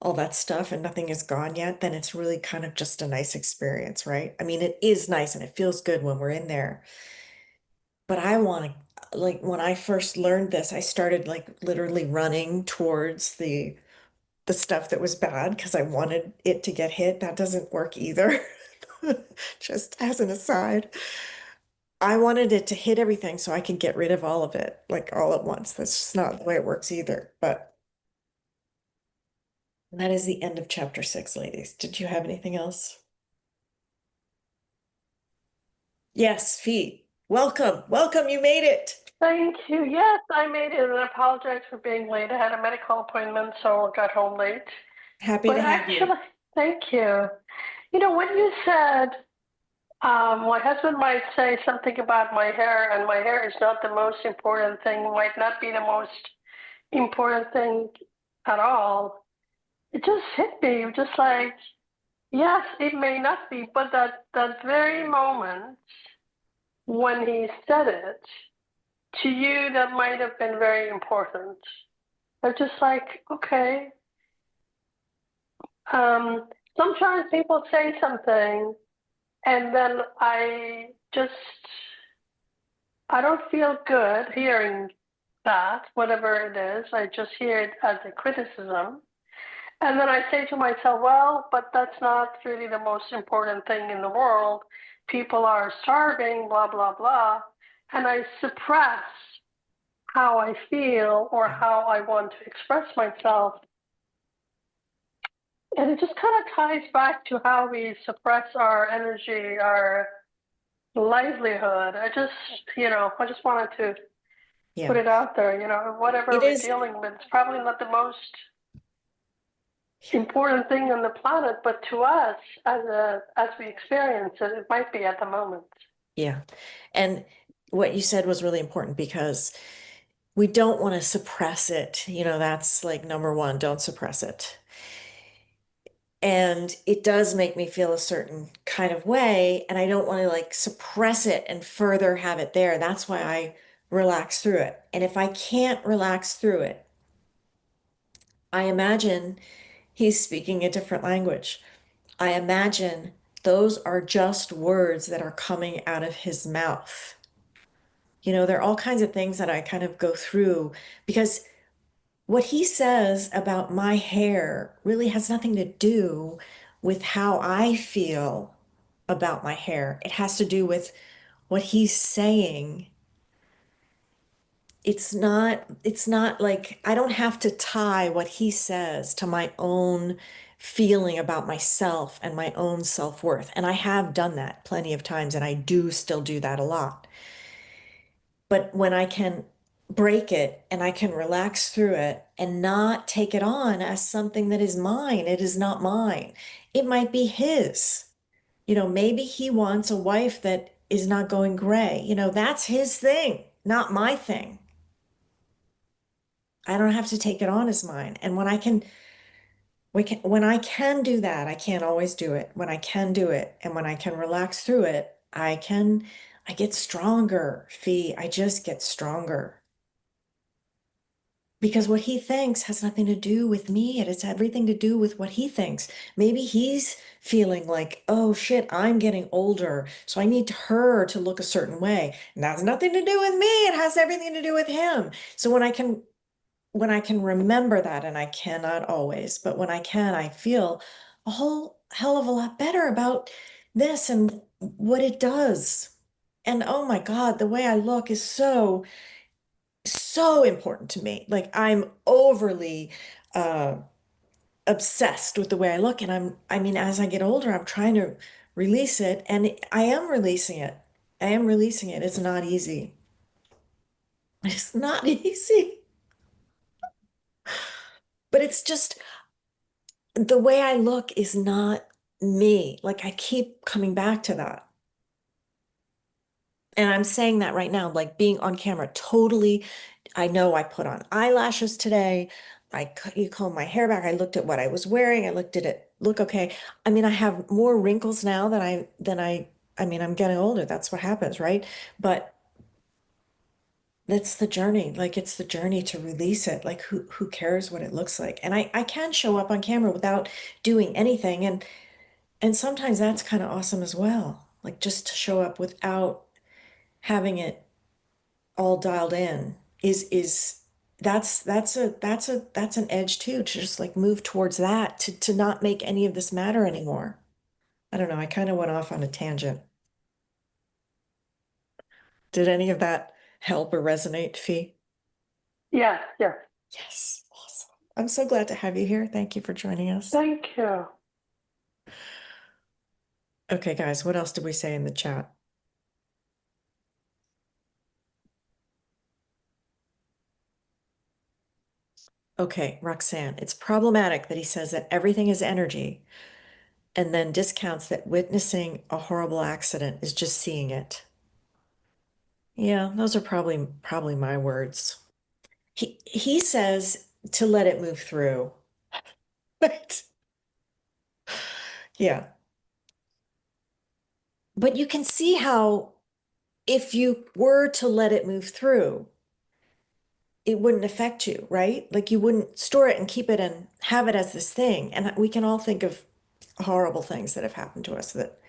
all that stuff and nothing is gone yet, then it's really kind of just a nice experience, right? I mean, it is nice and it feels good when we're in there. But I want to, like, when I first learned this, I started like literally running towards the stuff that was bad because I wanted it to get hit. That doesn't work either. Just as an aside, I wanted it to hit everything so I could get rid of all of it, like all at once. That's just not the way it works either. But that is the end of chapter 6, ladies. Did you have anything else? Yes, feet. Welcome. Welcome. You made it. Thank you. Yes, I made it, and I apologize for being late. I had a medical appointment, so I got home late. Happy But to have you. actually, thank you. You know, when you said, my husband might say something about my hair, and my hair is not the most important thing, might not be the most important thing at all. It just hit me, just like, yes, it may not be, but that very moment when he said it, to you, that might have been very important. They're just like, okay. Sometimes people say something, and then I don't feel good hearing that, whatever it is. I just hear it as a criticism. And then I say to myself, well, but that's not really the most important thing in the world. People are starving, blah, blah, blah. And I suppress how I feel or how I want to express myself. And it just kind of ties back to how we suppress our energy, our livelihood. I just wanted to put Yeah. it out there, whatever It we're is. dealing with, it's probably not the most important thing on the planet, but to us, as we experience it, it might be at the moment. Yeah. And what you said was really important because we don't want to suppress it. That's like number one, don't suppress it. And it does make me feel a certain kind of way, and I don't want to like suppress it and further have it there. That's why I relax through it. And if I can't relax through it, I imagine he's speaking a different language. I imagine those are just words that are coming out of his mouth. There are all kinds of things that I kind of go through because what he says about my hair really has nothing to do with how I feel about my hair. It has to do with what he's saying. It's not like I don't have to tie what he says to my own feeling about myself and my own self-worth. And I have done that plenty of times, and I do still do that a lot. But when I can break it and I can relax through it and not take it on as something that is mine, it is not mine. It might be his. Maybe he wants a wife that is not going gray. That's his thing, not my thing. I don't have to take it on as mine. And when I can do that, I can't always do it. When I can do it and when I can relax through it, I get stronger, Fee. I just get stronger. Because what he thinks has nothing to do with me. It has everything to do with what he thinks. Maybe he's feeling like, oh shit, I'm getting older, so I need her to look a certain way. And that has nothing to do with me. It has everything to do with him. So when I can remember that, and I cannot always, but when I can, I feel a whole hell of a lot better about this and what it does. And oh my God, the way I look is so important to me. Like I'm overly uh obsessed with the way I look, and I mean, as I get older, I'm trying to release it, and I am releasing it. I am releasing it. It's not easy. It's not easy. But it's just the way I look is not me. Like I keep coming back to that. And I'm saying that right now, like being on camera, totally. I know I put on eyelashes today. You combed my hair back. I looked at what I was wearing. I looked at it, look okay. I mean, I have more wrinkles now I mean, I'm getting older. That's what happens, right? But that's the journey. Like it's the journey to release it. Like who cares what it looks like? And I can show up on camera without doing anything. And sometimes that's kind of awesome as well. Like just to show up without having it all dialed in is that's an edge too, to just like move towards that, to not make any of this matter anymore. I don't know, I kind of went off on a tangent. Did any of that help or resonate, Fee? Yeah, yeah. Yes, awesome. I'm so glad to have you here. Thank you for joining us. Thank you. Okay, guys, what else did we say in the chat? Okay, Roxanne, it's problematic that he says that everything is energy and then discounts that witnessing a horrible accident is just seeing it. Yeah, those are probably my words. He says to let it move through. But yeah. But you can see how if you were to let it move through, it wouldn't affect you, right? Like you wouldn't store it and keep it and have it as this thing. And we can all think of horrible things that have happened to us that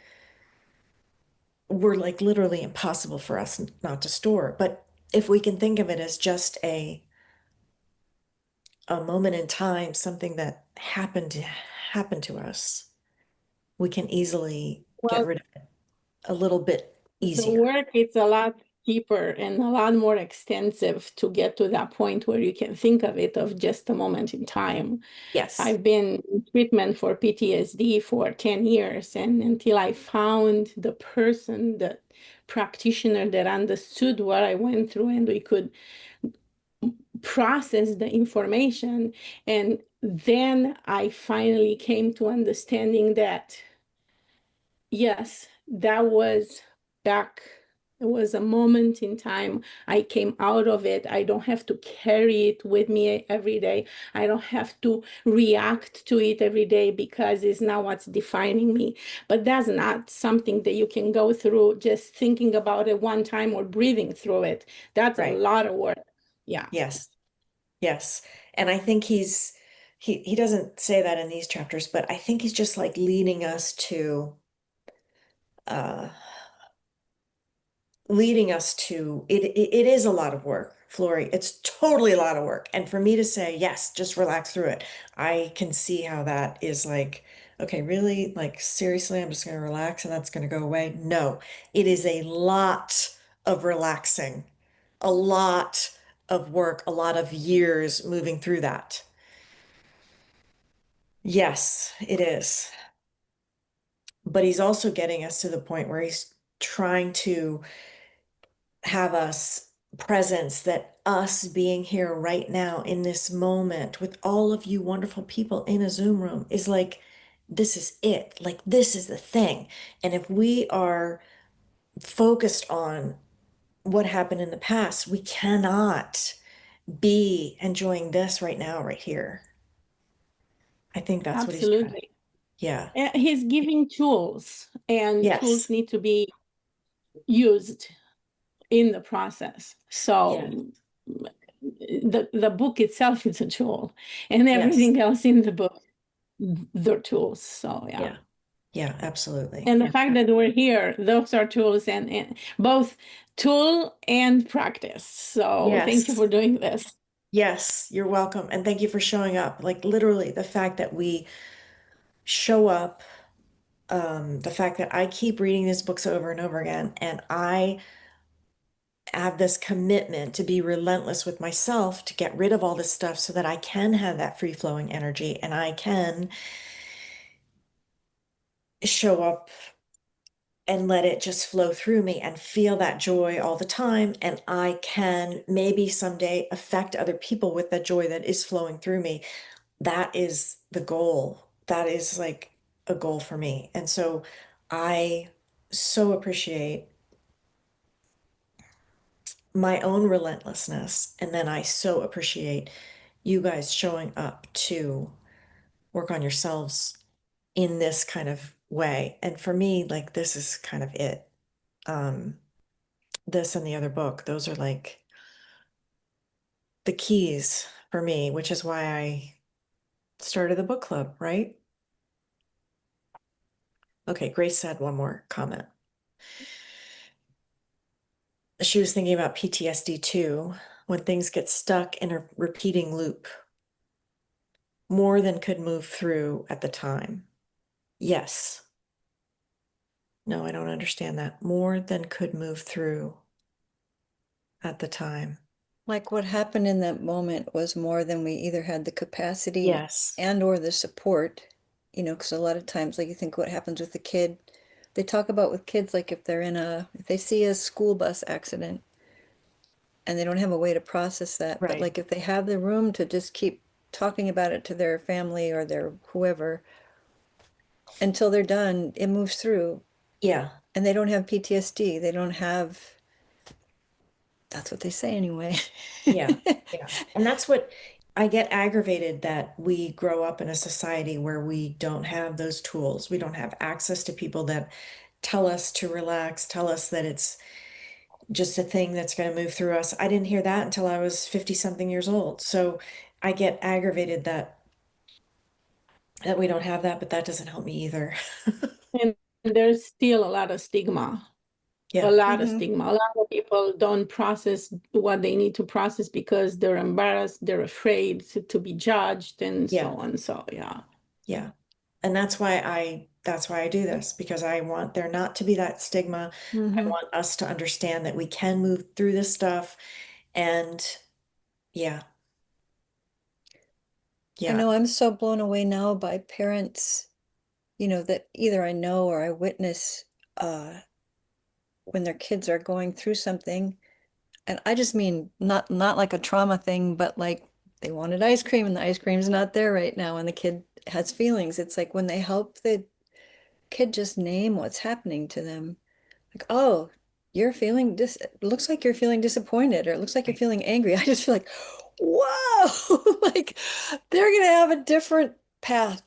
were like literally impossible for us not to store. But if we can think of it as just a moment in time, something that happened to us, we can easily get Well, rid of it a little bit the easier. work is a lot deeper and a lot more extensive to get to that point where you can think of it of just a moment in time. Yes. I've been in treatment for PTSD for 10 years, and until I found the person, the practitioner that understood what I went through and we could process the information, and then I finally came to understanding that yes, that was back. It was a moment in time. I came out of it. I don't have to carry it with me every day. I don't have to react to it every day because it's not what's defining me. But that's not something that you can go through just thinking about it one time or breathing through it. That's a Right. lot of work. Yeah. Yes. Yes. And I think he doesn't say that in these chapters, but I think he's just like uh leading us to it is a lot of work, Flory. It's totally a lot of work. And for me to say, yes, just relax through it, I can see how that is like, okay, really? Like seriously, I'm just gonna relax and that's gonna go away. No, it is a lot of relaxing, a lot of work, a lot of years moving through that. Yes, it is. But he's also getting us to the point where he's trying to have us presence, that us being here right now in this moment with all of you wonderful people in a Zoom room is like, this is it. Like, this is the thing. And if we are focused on what happened in the past, we cannot be enjoying this right now, right here. I think that's what he's trying to. Absolutely. Yeah. He's giving tools, and tools Yes. need to be used in the process. Yeah. So the book itself is a tool, and Yes. everything else in the book, they're tools. So yeah. Yeah. Yeah, absolutely. And the fact that we're here, those are tools, and both tool and practice. So thank you Yes. for doing this. Yes, you're welcome. And thank you for showing up. Like literally the fact that we show up, the fact that I keep reading these books over and over again, and I have this commitment to be relentless with myself to get rid of all this stuff so that I can have that free flowing energy and I can show up and let it just flow through me and feel that joy all the time. And I can maybe someday affect other people with that joy that is flowing through me. That is the goal. That is like a goal for me. And so I so appreciate my own relentlessness. And then I so appreciate you guys showing up to work on yourselves in this kind of way. And for me, like this is kind of it. Um, this and the other book, those are like the keys for me, which is why I started the book club, right? Okay, Grace had one more comment. She was thinking about PTSD too, when things get stuck in a repeating loop, more than could move through at the time. Yes. No, I don't understand that. More than could move through at the time. Like what happened in that moment was more than we either had the capacity Yes. and or the support, because a lot of times, like you think what happens with the kid, they talk about with kids, like if they see a school bus accident and they don't have a way to process that, but Right. like if they have the room to just keep talking about it to their family or their whoever until they're done, it moves through Yeah. and they don't have PTSD. They don't have, that's what they say anyway. Yeah. Yeah. And that's what I get aggravated that we grow up in a society where we don't have those tools. We don't have access to people that tell us to relax, tell us that it's just a thing that's going to move through us. I didn't hear that until I was 50 something years old. So I get aggravated that we don't have that, but that doesn't help me either. And there's still a lot of stigma. A Yeah. lot of Mhm. stigma. A lot of people don't process what they need to process because they're embarrassed, they're afraid to be judged, and so Yeah. on. So yeah. Yeah. And that's why I do this, because I want there not to be that stigma. I Mhm. want us to understand that we can move through this stuff. And yeah, I yeah, know I'm so blown away now by parents, that either I know or I witness uh, when their kids are going through something. And I just mean not like a trauma thing, but like they wanted ice cream and the ice cream's not there right now and the kid has feelings. It's like when they help the kid just name what's happening to them. Like, oh, you're feeling it looks like you're feeling disappointed or it looks like you're right. feeling angry. I just feel like, whoa, like they're gonna have a different path.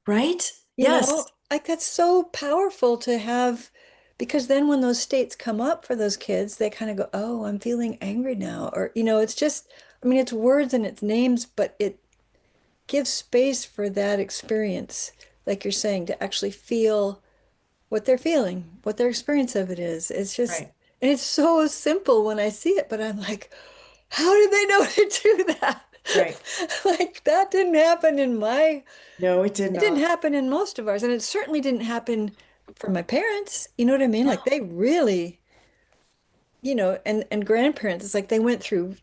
Right? You know, Yes. like that's so powerful to have because then when those states come up for those kids, they kind of go, "Oh, I'm feeling angry now." Or, it's just, I mean, it's words and it's names, but it gives space for that experience, like you're saying, to actually feel what they're feeling, what their experience of it is. It's just, Right. and it's so simple when I see it, but I'm like, how did they know to do that? Right. Like that didn't happen in my No, it did it didn't not. happen in most of ours, and it certainly didn't happen for my parents. You know what I mean? Like No. they really, and grandparents, it's like they went through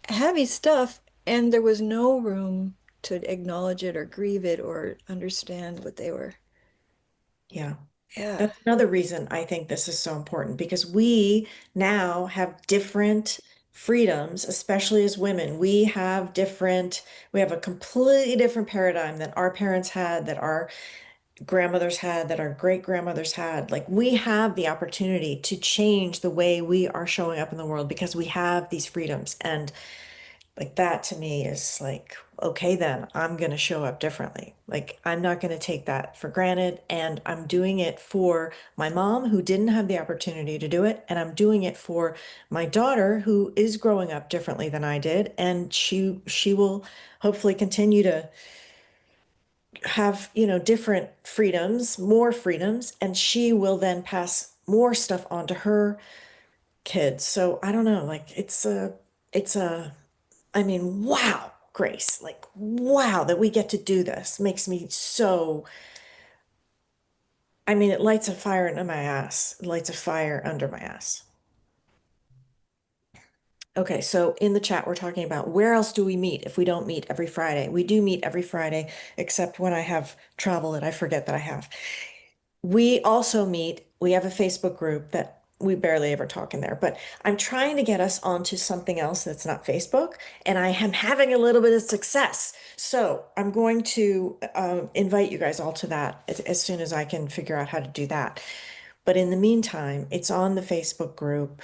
heavy stuff and there was no room to acknowledge it or grieve it or understand what they were. Yeah. Yeah. That's another reason I think this is so important, because we now have different freedoms, especially as women. We have a completely different paradigm that our parents had, that our grandmothers had, that our great grandmothers had. Like we have the opportunity to change the way we are showing up in the world because we have these freedoms. And like that to me is like, okay, then I'm going to show up differently. Like I'm not going to take that for granted. And I'm doing it for my mom who didn't have the opportunity to do it. And I'm doing it for my daughter who is growing up differently than I did. And she will hopefully continue to have, different freedoms, more freedoms, and she will then pass more stuff on to her kids. So I don't know, like it's a I mean, wow, Grace, like, wow, that we get to do this makes me so, I mean, it lights a fire under my ass. It lights a fire under my ass. Okay, so in the chat, we're talking about where else do we meet if we don't meet every Friday? We do meet every Friday, except when I have travel that I forget that I have. We also meet, we have a Facebook group that we barely ever talk in there, but I'm trying to get us onto something else that's not Facebook, and I am having a little bit of success. So I'm going to invite you guys all to that as soon as I can figure out how to do that. But in the meantime, it's on the Facebook group.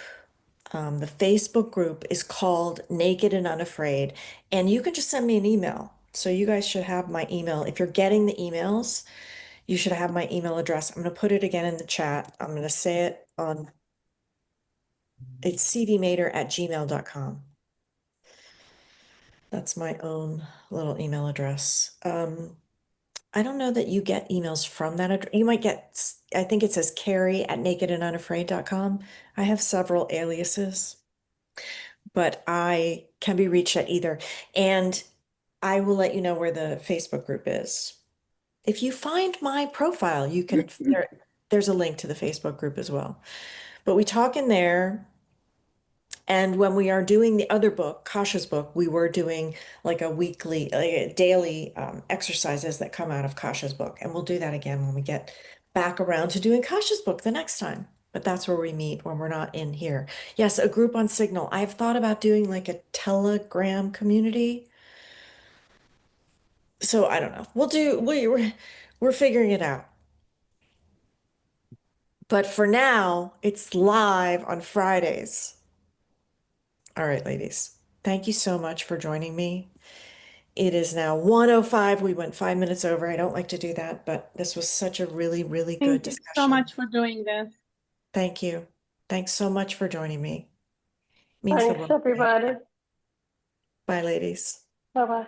The Facebook group is called Naked and Unafraid, and you can just send me an email. So you guys should have my email. If you're getting the emails, you should have my email address. I'm going to put it again in the chat. I'm going to say it on, it's cdmater@gmail.com. That's my own little email address. I don't know that you get emails from that address. You might get, I think it says Carrie@nakedandunafraid.com. I have several aliases, but I can be reached at either. And I will let you know where the Facebook group is. If you find my profile, you can, there's a link to the Facebook group as well. But we talk in there. And when we are doing the other book, Kasha's book, we were doing like a weekly, like a daily exercises that come out of Kasha's book. And we'll do that again when we get back around to doing Kasha's book the next time. But that's where we meet when we're not in here. Yes, a group on Signal. I've thought about doing like a Telegram community. So I don't know. We're figuring it out. But for now, it's live on Fridays. All right, ladies. Thank you so much for joining me. It is now 1:05. We went 5 minutes over. I don't like to do that, but this was such a really, really good Thank you so discussion. much for doing this. Thank you. Thanks so much for joining me. Means the Thanks, world to me. everybody. Bye, ladies. Bye-bye.